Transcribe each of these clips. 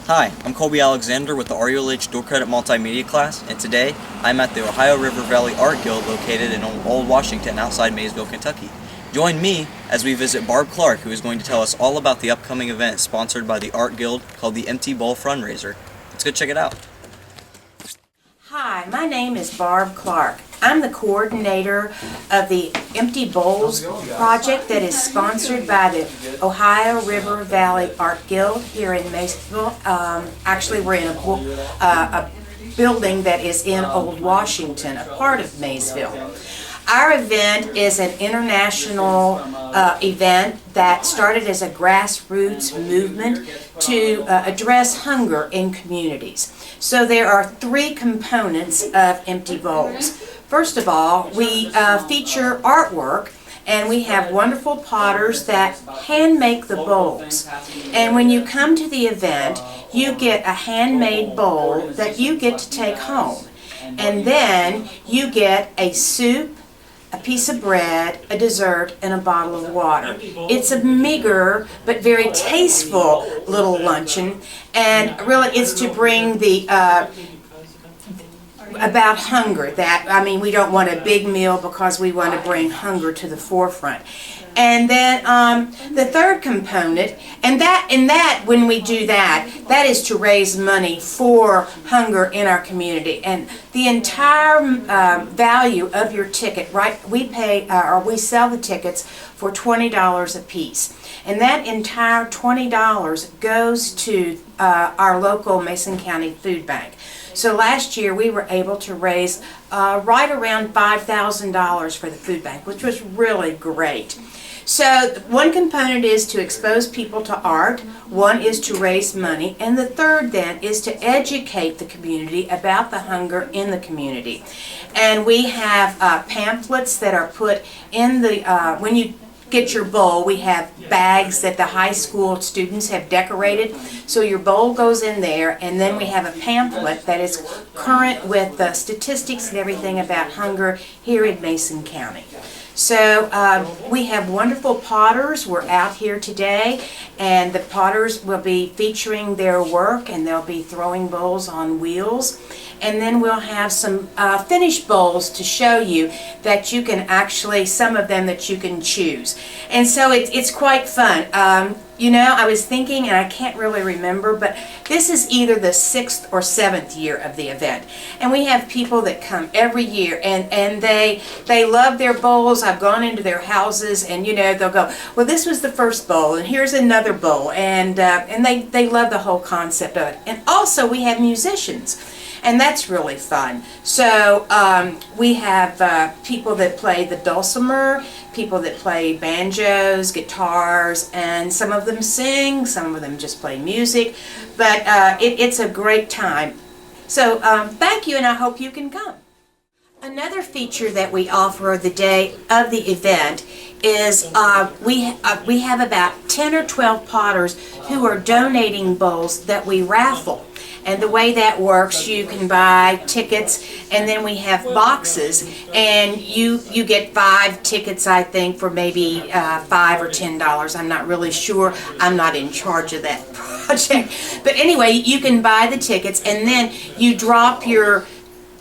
Hi, I'm Colby Alexander with the RULH Dual Credit Multimedia class, and today I'm at the Ohio River Valley Art Guild located in Old Washington outside Maysville, Kentucky. Join me as we visit Barb Clarke, who is going to tell us all about the upcoming event sponsored by the Art Guild called the Empty Bowls Fundraiser. Let's go check it out. Hi, my name is Barb Clarke. I'm the coordinator of the Empty Bowls project that is sponsored by the Ohio River Valley Art Guild here in Maysville. Actually, we're in a building that is in Old Washington, a part of Maysville. Our event is an international event that started as a grassroots movement to address hunger in communities. So there are three components of Empty Bowls. First of all, we feature artwork, and we have wonderful potters that hand make the bowls. And when you come to the event, you get a handmade bowl that you get to take home. And then you get a soup, a piece of bread, a dessert, and a bottle of water. It's a meager but very tasteful little luncheon, and really it's to bring the about hunger. We don't want a big meal because we want to bring hunger to the forefront. And then the third component, and that when we do that, that is to raise money for hunger in our community. And the entire value of your ticket, right? We pay or we sell the tickets for $20 a piece, and that entire $20 goes to our local Mason County Food Bank. So last year we were able to raise right around $5,000 for the food bank, which was really great. So one component is to expose people to art, one is to raise money, and the third then is to educate the community about the hunger in the community. And we have pamphlets that are put in the, when you get your bowl, we have bags that the high school students have decorated. So your bowl goes in there, and then we have a pamphlet that is current with the statistics and everything about hunger here in Mason County. So we have wonderful potters. We're out here today, and the potters will be featuring their work, and they'll be throwing bowls on wheels. And then we'll have some finished bowls to show you that you can actually, some of them that you can choose. And so it's quite fun. You know, I was thinking, and I can't really remember, but this is either the 6th or 7th year of the event. And we have people that come every year, and they love their bowls. I've gone into their houses, and you know, they'll go, well, this was the first bowl, and here's another bowl, and they love the whole concept of it. And also we have musicians, and that's really fun. So we have people that play the dulcimer, people that play banjos, guitars, and some of them sing, some of them just play music, but it's a great time. So thank you, and I hope you can come. Another feature that we offer the day of the event is we have about 10 or 12 potters who are donating bowls that we raffle. And the way that works, you can buy tickets, and then we have boxes, and you get 5 tickets, I think, for maybe $5 or $10. I'm not really sure. I'm not in charge of that project. But anyway, you can buy the tickets, and then you drop your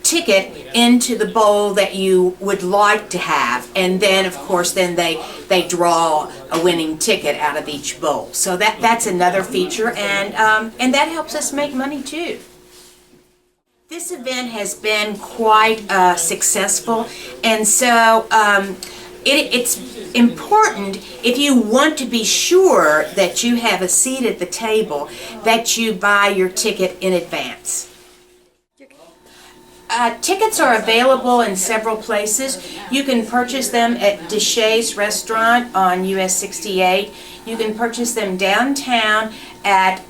ticket into the bowl that you would like to have, and then of course then they draw a winning ticket out of each bowl. So that's another feature, and that helps us make money too. This event has been quite successful, and so it's important, if you want to be sure that you have a seat at the table, that you buy your ticket in advance. Tickets are available in several places. You can purchase them at Deshae's Restaurant on US 68. You can purchase them downtown at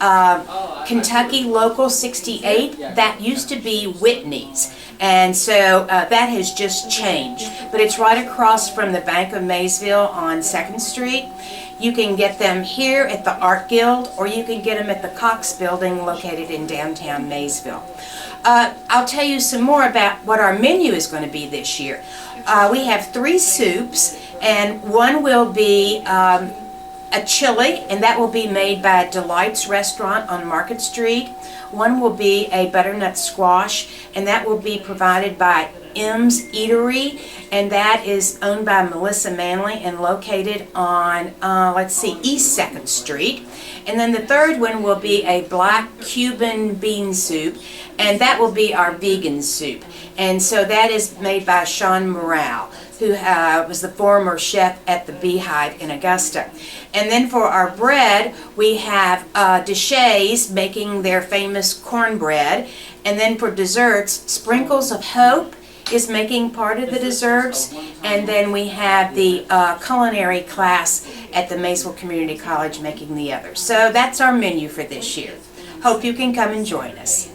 Kentucky Local 68. That used to be Whitney's, and so that has just changed. But it's right across from the Bank of Maysville on 2nd Street. You can get them here at the Art Guild, or you can get them at the Cox Building located in downtown Maysville. I'll tell you some more about what our menu is going to be this year. We have 3 soups, and one will be a chili, and that will be made by Delight's Restaurant on Market Street. One will be a butternut squash, and that will be provided by M's Eatery, and that is owned by Melissa Manley and located on, East 2nd Street. And then the third one will be a black Cuban bean soup, and that will be our vegan soup. And so that is made by Sean Morale, who was the former chef at the Beehive in Augusta. And then for our bread, we have Deshays making their famous cornbread. And then for desserts, Sprinkles of Hope is making part of the desserts. And then we have the culinary class at the Maysville Community College making the others. So that's our menu for this year. Hope you can come and join us.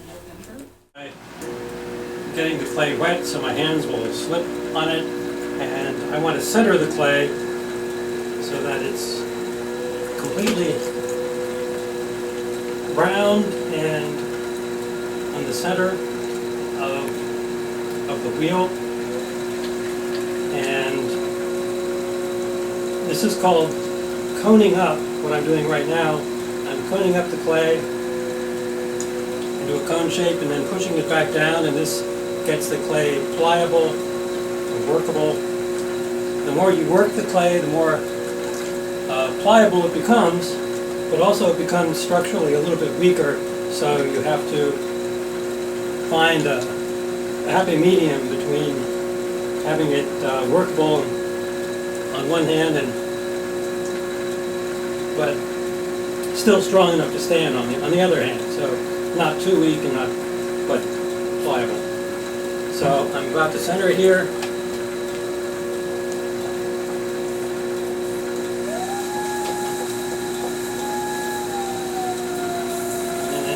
Getting the clay wet so my hands will slip on it, and I want to center the clay so that it's completely round and on the center of the wheel. And this is called coning up. What I'm doing right now, I'm coning up the clay into a cone shape and then pushing it back down, and this gets the clay pliable and workable. The more you work the clay, the more pliable it becomes, but also it becomes structurally a little bit weaker, so you have to find a happy medium between having it workable on one hand but still strong enough to stand on the other hand, so not too weak and not but pliable. So I'm about to center it here. And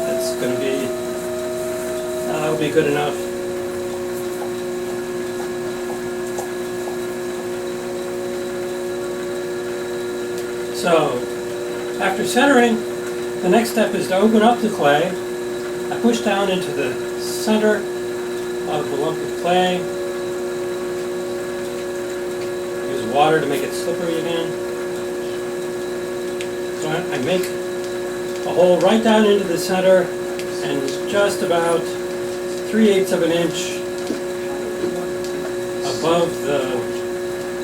that's going to be, that'll be good enough. So after centering, the next step is to open up the clay. I push down into the center of the lump of clay. Use water to make it slippery again. So I make a hole right down into the center, and just about 3/8 of an inch above the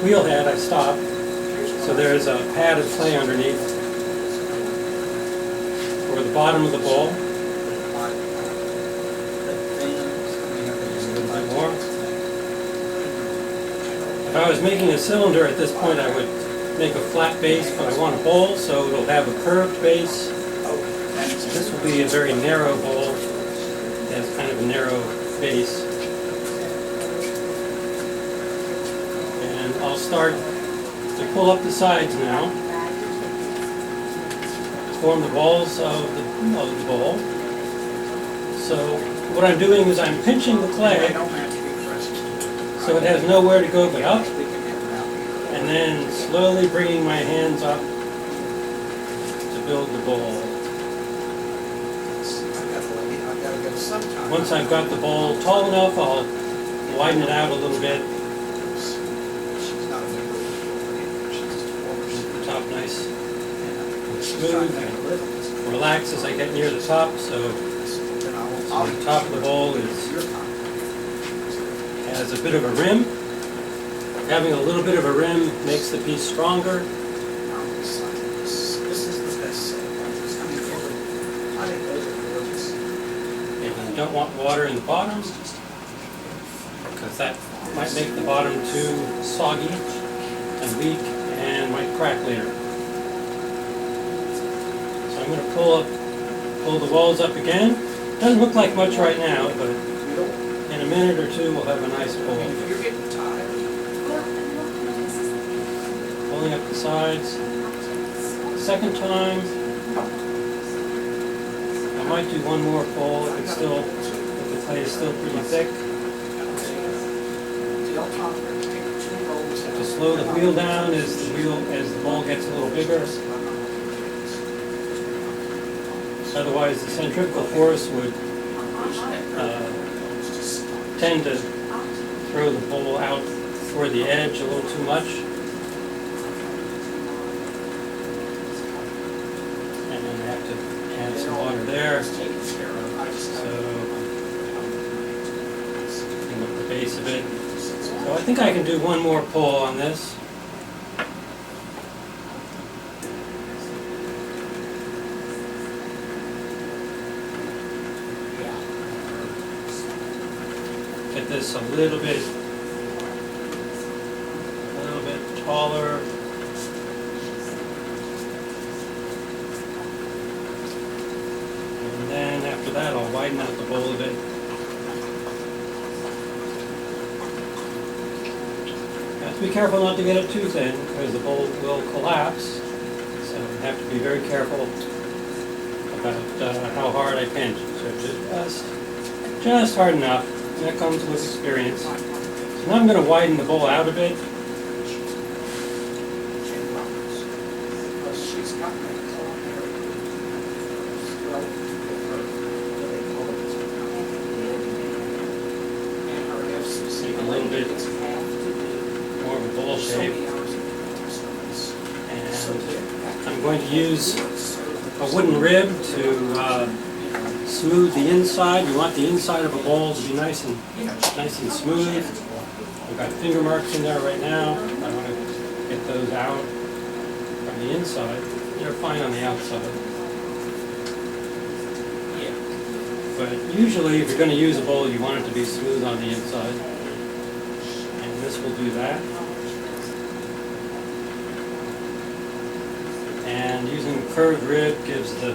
wheel head I stop. So there's a pad of clay underneath for the bottom of the bowl. If I was making a cylinder at this point, I would make a flat base, but I want a bowl, so it'll have a curved base. This will be a very narrow bowl. It has kind of a narrow base. And I'll start to pull up the sides now, form the balls of the bowl. So what I'm doing is I'm pinching the clay so it has nowhere to go but up, and then slowly bringing my hands up to build the bowl. Once I've got the bowl tall enough, I'll widen it out a little bit. The top nice and smooth and relax as I get near the top, so the top of the bowl has a bit of a rim. Having a little bit of a rim makes the piece stronger. And you don't want water in the bottom, because that might make the bottom too soggy and weak and might crack later. So I'm going to pull the walls up again. Doesn't look like much right now, but in a minute or two we'll have a nice bowl. Pulling up the sides. Second time, I might do one more pull if the clay is still pretty thick. To slow the wheel down as the bowl gets a little bigger. Otherwise, the centrifugal force would tend to throw the bowl out toward the edge a little too much. And I have to add some water there. So, clean up the base of it. So I think I can do one more pull on this. Get this a little bit taller. And then after that, I'll widen out the bowl a bit. You have to be careful not to get it too thin, because the bowl will collapse. So you have to be very careful about how hard I pinch. So just hard enough. And that comes with experience. So now I'm going to widen the bowl out a bit. A little bit more of a bowl shape. And I'm going to use a wooden rib to smooth the inside. You want the inside of a bowl to be nice and smooth. I've got finger marks in there right now. I want to get those out from the inside. They're fine on the outside. But usually, if you're going to use a bowl, you want it to be smooth on the inside. And this will do that. And using the curved rib gives the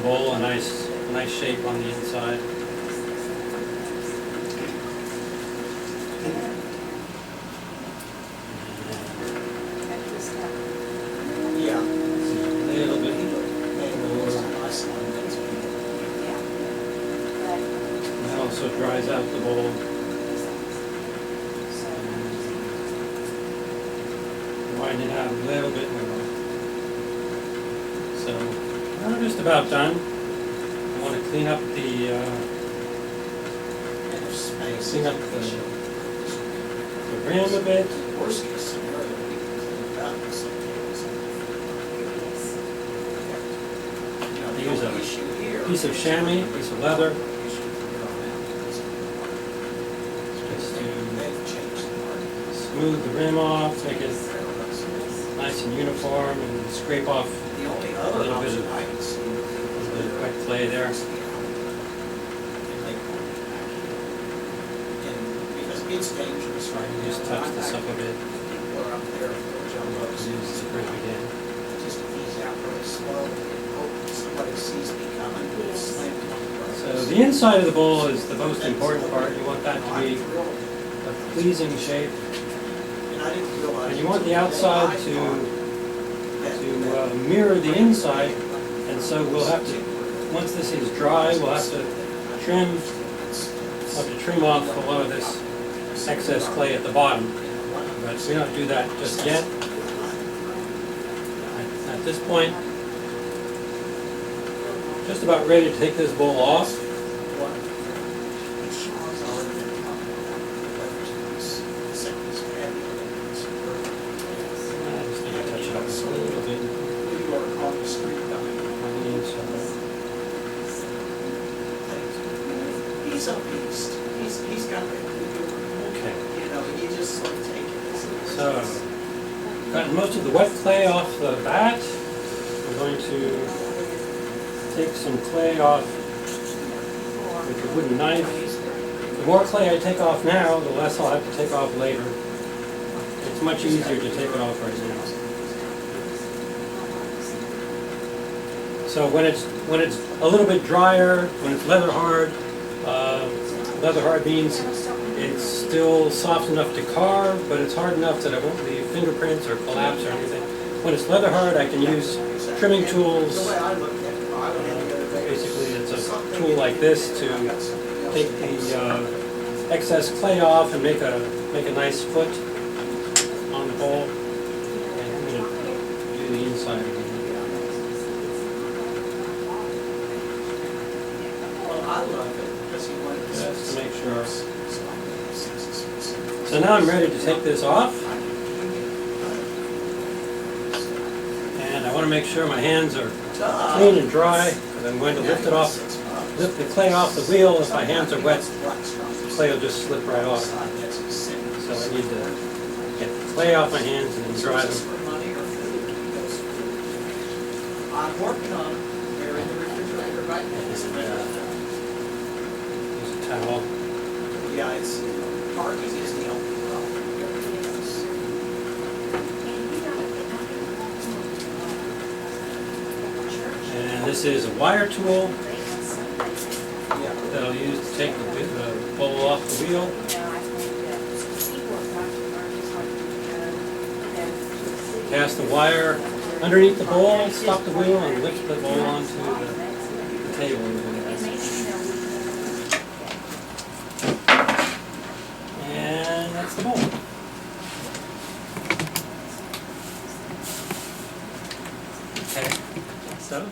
bowl a nice shape on the inside. Yeah. A little bit more. That also dries out the bowl. Widen it out a little bit more. So, we're just about done. I want to clean up the rim a bit. Worst case scenario, we can clean it up in some cases. The Use only a issue here. piece of chamois, piece of leather, just to They've changed the market. smooth the rim off, make it nice and uniform, and scrape off The only a other little bit option of I can see. wet clay there. Because it's dangerous right now. Just touch this up a bit. People are up there, they'll jump up, Use the rim again. just ease out really slow, and hope somebody sees me coming, slam it on the So the inside of the bowl is the most important part. You want that to be a pleasing shape. And I didn't realize. And you want the outside to mirror the inside. And so we'll have to, once this is dry, we'll have to trim off a lot of this excess clay at the bottom. But we don't do that just yet. At this point, just about ready to take this bowl off. Just need to touch it up a little bit on the inside. He's a beast. He's got it. Okay. You know, you just sort of take it. So, gotten most of the wet clay off the bat. I'm going to take some clay off with a wooden knife. The more clay I take off now, the less I'll have to take off later. It's much easier to take it off right now. So when it's a little bit drier, when it's leather hard means it's still soft enough to carve, but it's hard enough that it won't leave fingerprints or collapse or anything. When it's leather hard, I can use trimming tools. Basically, it's a tool like this to take the excess clay off and make a nice foot on the bowl. And I'm going to do the inside again. Well, I love it because he wanted to. Just to make sure. So now I'm ready to take this off. And I want to make sure my hands are clean and dry, because I'm going to lift the clay off the wheel. If my hands are wet, the clay will just slip right off. So I need to get the clay off my hands and then dry them. I'm working on them. They're in the refrigerator right now. Use a towel. Yeah, it's parking is the only problem. And this is a wire tool Yeah. that I'll use to take the bowl off the wheel. Cast the wire underneath the bowl, stop the wheel, and lift the bowl onto the table. And that's the bowl. Okay, so